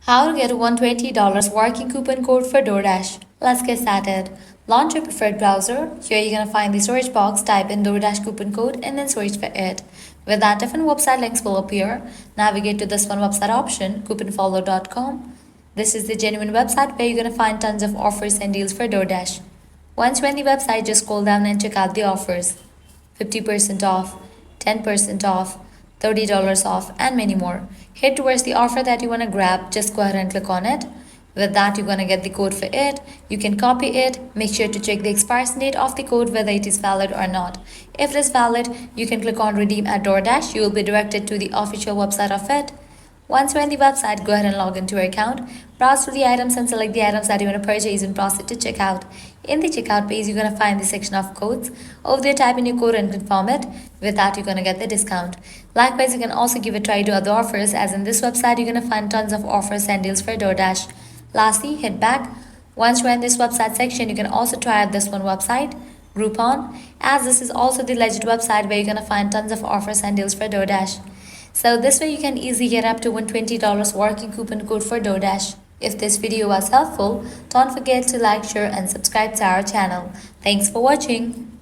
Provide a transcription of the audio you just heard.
How to get a $120 working coupon code for DoorDash. Let's get started. Launch your preferred browser. Here you're going to find the search box, type in DoorDash coupon code and then search for it. With that, different website links will appear. Navigate to this one website option, couponfollow.com. This is the genuine website where you're going to find tons of offers and deals for DoorDash. Once you're on the website, just scroll down and check out the offers. 50% off, 10% off, $30 off, and many more. Head towards the offer that you want to grab, just go ahead and click on it. With that, you're going to get the code for it. You can copy it. Make sure to check the expiration date of the code, whether it is valid or not. If it is valid, you can click on redeem at DoorDash. You will be directed to the official website of it. Once you're on the website, go ahead and log into your account. Browse through the items and select the items that you want to purchase and proceed to checkout. In the checkout page, you're going to find the section of codes. Over there, type in your code and confirm it. With that, you're going to get the discount. Likewise, you can also give a try to other offers, as in this website, you're going to find tons of offers and deals for DoorDash. Lastly, hit back. Once you're in this website section, you can also try out this one website, Groupon, as this is also the legit website where you're going to find tons of offers and deals for DoorDash. So this way you can easily get up to $120 working coupon code for DoorDash. If this video was helpful, don't forget to like, share and subscribe to our channel. Thanks for watching.